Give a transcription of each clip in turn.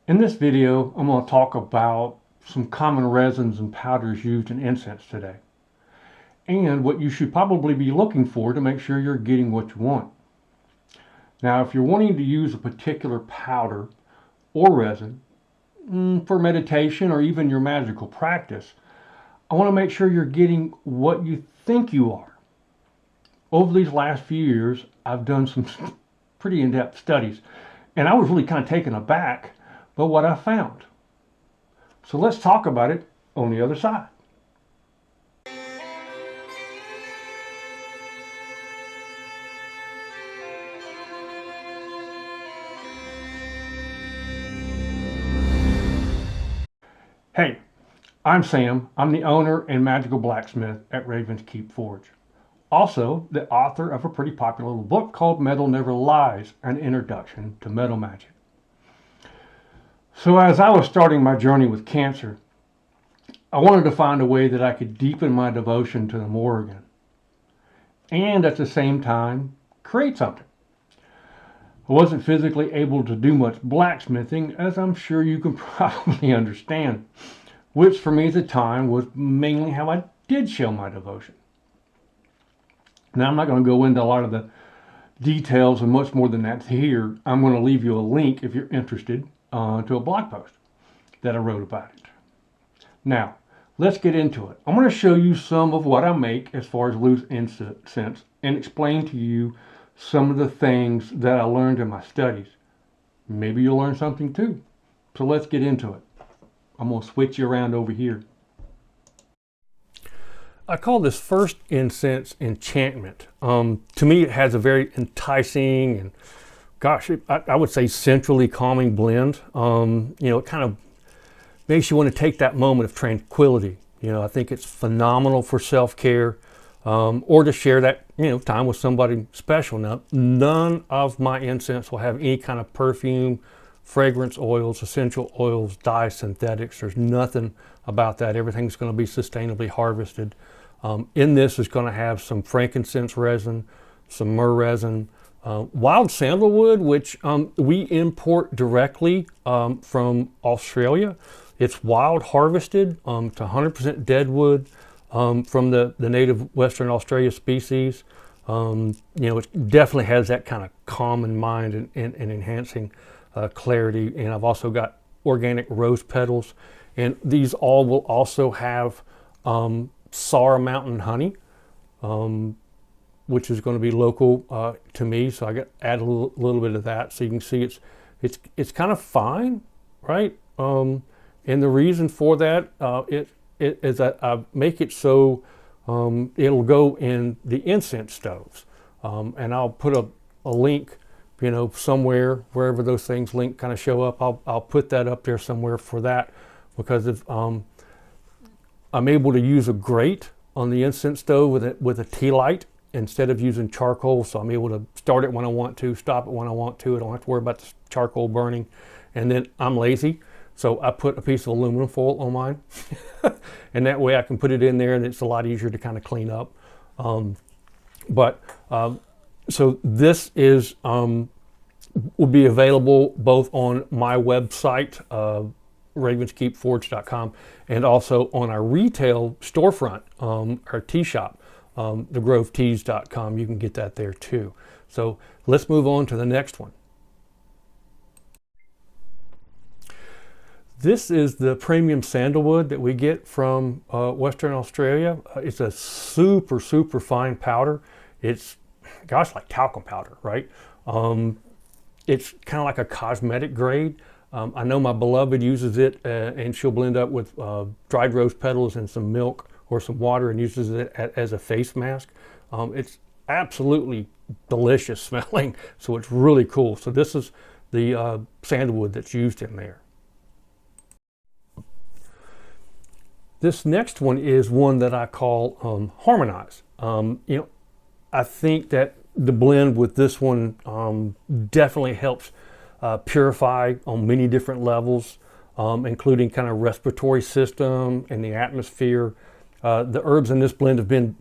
In this video, I'm going to talk about some common resins and powders used in incense today, and what you should probably be looking for to make sure you're getting what you want. Now, if you're wanting to use a particular powder or resin for meditation or even your magical practice, I want to make sure you're getting what you think you are. Over these last few years, I've done some pretty in-depth studies, and I was really kind of taken aback by what I found. So let's talk about it on the other side. Hey, I'm Sam. I'm the owner and magical blacksmith at Raven's Keep Forge. Also, the author of a pretty popular little book called Metal Never Lies, An Introduction to Metal Magic. So as I was starting my journey with cancer, I wanted to find a way that I could deepen my devotion to the Morrigan and at the same time create something. I wasn't physically able to do much blacksmithing, as I'm sure you can probably understand, which for me at the time was mainly how I did show my devotion. Now I'm not going to go into a lot of the details and much more than that here. I'm going to leave you a link if you're interested to a blog post that I wrote about it. Now, let's get into it. I'm going to show you some of what I make as far as loose incense and explain to you some of the things that I learned in my studies. Maybe you'll learn something too. So let's get into it. I'm going to switch you around over here. I call this first incense enchantment. To me, it has a very enticing and, gosh, I would say centrally calming blend. It kind of makes you want to take that moment of tranquility. I think it's phenomenal for self-care or to share that, time with somebody special. Now, none of my incense will have any kind of perfume, fragrance oils, essential oils, dye, synthetics. There's nothing about that. Everything's going to be sustainably harvested. In this is going to have some frankincense resin, some myrrh resin, wild sandalwood, which we import directly from Australia. It's wild harvested to 100% dead wood from the native Western Australia species. It definitely has that kind of calm in mind and enhancing clarity. And I've also got organic rose petals. And these all will also have Sour Mountain honey, which is going to be local to me. So I add a little bit of that, so you can see it's kind of fine, right? And the reason for that it is that I make it so it'll go in the incense stoves, and I'll put a link, somewhere wherever those things kind of show up. I'll put that up there somewhere for that, because if I'm able to use a grate on the incense stove with a tea light instead of using charcoal, so I'm able to start it when I want to, stop it when I want to. I don't have to worry about the charcoal burning. And then I'm lazy, so I put a piece of aluminum foil on mine, and that way I can put it in there, and it's a lot easier to kind of clean up. So this is will be available both on my website, ravenskeepforge.com, and also on our retail storefront, our tea shop, thegroveteas.com. You can get that there too. So let's move on to the next one. This is the premium sandalwood that we get from Western Australia. It's a super, super fine powder. It's, gosh, like talcum powder, right? It's kind of like a cosmetic grade. I know my beloved uses it, and she'll blend up with dried rose petals and some milk or some water and uses it as a face mask. It's absolutely delicious smelling, so it's really cool. So this is the sandalwood that's used in there. This next one is one that I call Harmonize. I think that the blend with this one definitely helps purify on many different levels, including kind of respiratory system and the atmosphere. The herbs in this blend have been,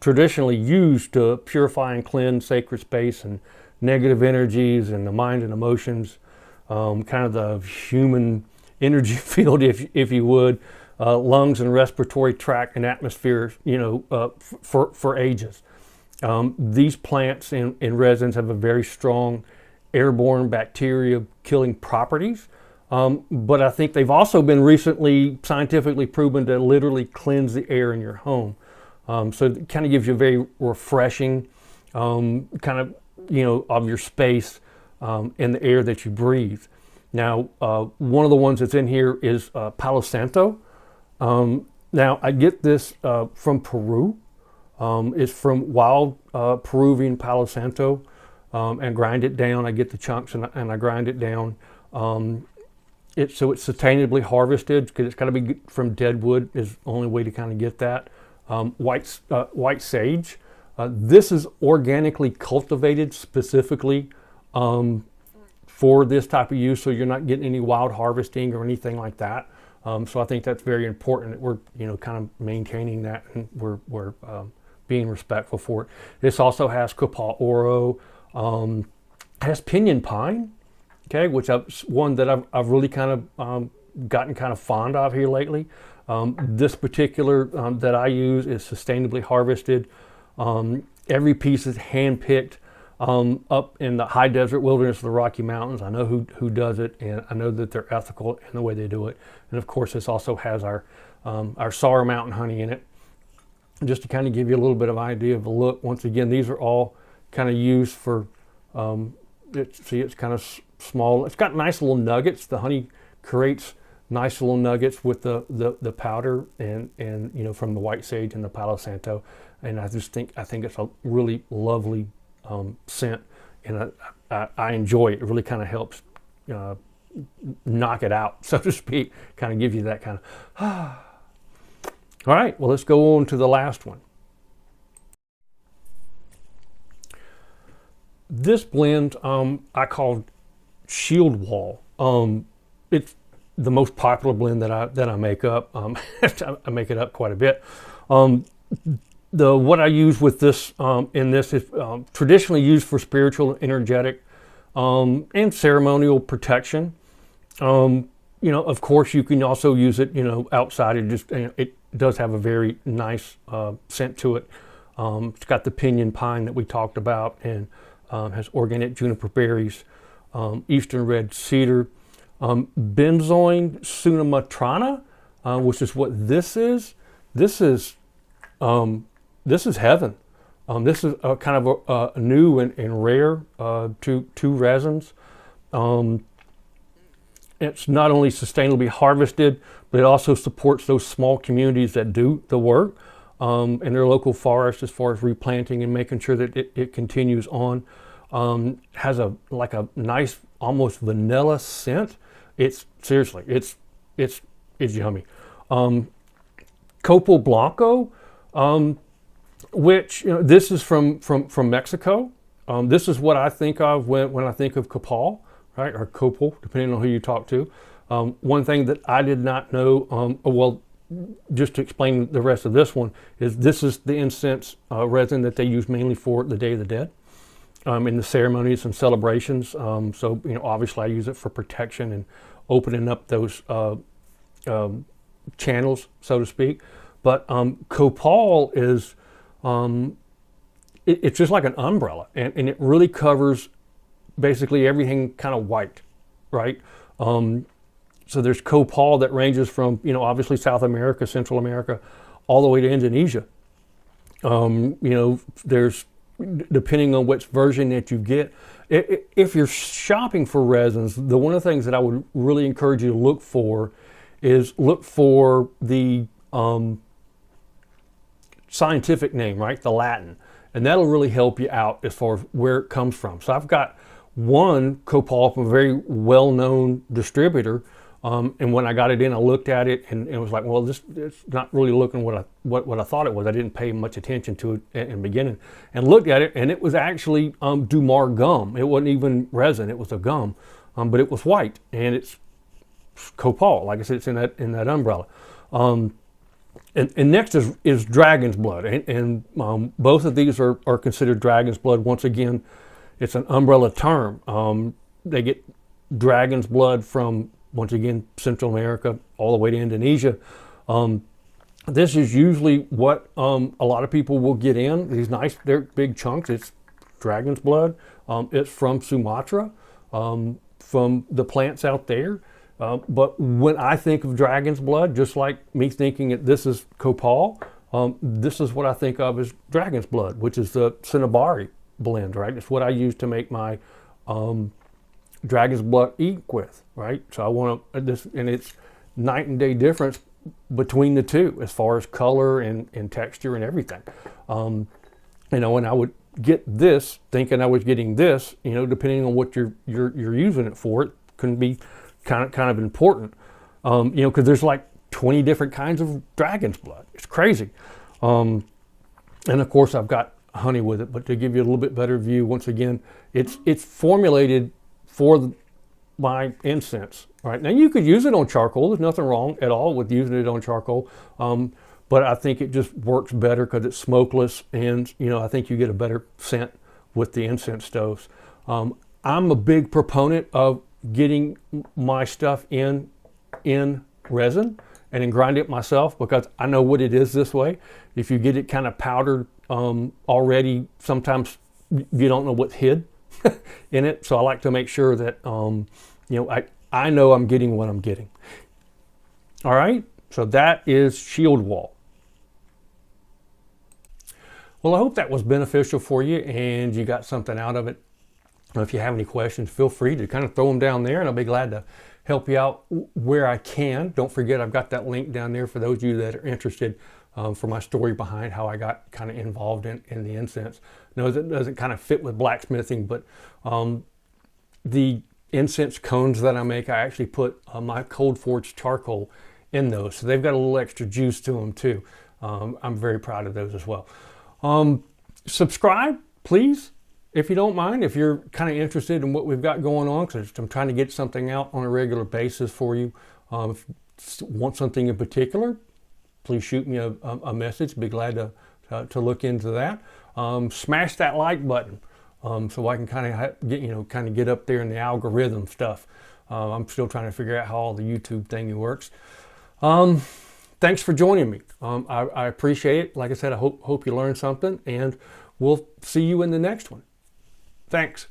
traditionally used to purify and cleanse sacred space and negative energies and the mind and emotions. kind of the human energy field, if you would, lungs and respiratory tract and atmosphere, for ages. These plants and resins have a very strong airborne bacteria killing properties. But I think they've also been recently scientifically proven to literally cleanse the air in your home. So it kind of gives you a very refreshing kind of, of your space and the air that you breathe. Now, one of the ones that's in here is Palo Santo. Now, I get this from Peru. It's from wild Peruvian Palo Santo, and grind it down. I get the chunks and I grind it down. So it's sustainably harvested, because it's got to be from dead wood is the only way to kind of get that. White sage. This is organically cultivated specifically for this type of use, so you're not getting any wild harvesting or anything like that. So I think that's very important that we're kind of maintaining that, and we're being respectful for it. This also has copal oro, has pinyon pine, okay, which is one that I've really kind of gotten kind of fond of here lately. This particular that I use is sustainably harvested. Every piece is hand-picked up in the high desert wilderness of the Rocky Mountains. I know who does it, and I know that they're ethical in the way they do it. And of course, this also has our Sorrow Mountain honey in it. Just to kind of give you a little bit of idea of the look. Once again, these are all kind of used for, it's kind of small. It's got nice little nuggets. The honey creates nice little nuggets with the powder and from the white sage and the Palo Santo. And I think it's a really lovely scent, and I enjoy it. It really kind of helps knock it out, so to speak, kind of gives you that kind of All right, well, let's go on to the last one. This blend I call Shield Wall. It's the most popular blend that I make up. I make it up quite a bit. What I use with this in this is traditionally used for spiritual, energetic, and ceremonial protection. Of course, you can also use it, outside. It does have a very nice scent to it. It's got the pinyon pine that we talked about, and has organic juniper berries, eastern red cedar, benzoin sumatrana, which is what this is. This is heaven. This is kind of a new and rare two resins. It's not only sustainably harvested, but it also supports those small communities that do the work in their local forest, as far as replanting and making sure that it continues on. Has a nice, almost vanilla scent. It's seriously, it's yummy. Copal Blanco, which this is from Mexico. This is what I think of when I think of copal, right, or copal, depending on who you talk to. One thing that I did not know, just to explain the rest of this one, is this is the incense resin that they use mainly for the Day of the Dead, in the ceremonies and celebrations. So obviously I use it for protection and opening up those channels, so to speak. But copal is it's just like an umbrella, and it really covers basically everything kind of white, right? So there's copal that ranges from obviously South America, Central America, all the way to Indonesia. There's, depending on which version that you get. If you're shopping for resins, one of the things that I would really encourage you to look for is the scientific name, right? The Latin. And that'll really help you out as far as where it comes from. So I've got one copal from a very well-known distributor. And when I got it in, I looked at it and it was like, well, it's not really looking what I thought it was. I didn't pay much attention to it in the beginning, and looked at it, and it was actually Dumar gum. It wasn't even resin; it was a gum, but it was white, and it's copal. Like I said, it's in that umbrella. And next is dragon's blood, and both of these are considered dragon's blood. Once again, it's an umbrella term. They get dragon's blood from, once again, Central America all the way to Indonesia. This is usually what a lot of people will get in. These nice, they're big chunks. It's dragon's blood. It's from Sumatra, from the plants out there. But when I think of dragon's blood, just like me thinking that this is copal, this is what I think of as dragon's blood, which is the Cinnabari blend, right? It's what I use to make my dragon's blood ink with, right? So I want to, this, and it's night and day difference between the two as far as color and texture and everything. You know, and I would get this thinking I was getting this, you know, depending on what you're using it for, it can be kind of important. You know, because there's like 20 different kinds of dragon's blood. It's crazy. And of course I've got honey with it, but to give you a little bit better view, once again, it's formulated for my incense. Right now, you could use it on charcoal. There's nothing wrong at all with using it on charcoal, but I think it just works better because it's smokeless, and you know, I think you get a better scent with the incense stoves. I'm a big proponent of getting my stuff in resin and then grind it myself, because I know what it is this way. If you get it kind of powdered already, sometimes you don't know what's hid in it. So I like to make sure that you know, I know I'm getting what I'm getting. All right, so that is shield wall. Well, I hope that was beneficial for you and you got something out of it. If you have any questions, feel free to kind of throw them down there, and I'll be glad to help you out where I can. Don't forget, I've got that link down there for those of you that are interested, for my story behind how I got kind of involved in the incense. No, it doesn't kind of fit with blacksmithing, but the incense cones that I make, I actually put my cold forged charcoal in those, so they've got a little extra juice to them too. I'm very proud of those as well. Subscribe, please, if you don't mind, if you're kind of interested in what we've got going on, because I'm trying to get something out on a regular basis for you. If you want something in particular, please shoot me a message. Be glad to look into that. Smash that like button. So I can kind of get up there in the algorithm stuff. I'm still trying to figure out how all the YouTube thing works. Thanks for joining me. I appreciate it. Like I said, I hope you learned something, and we'll see you in the next one. Thanks.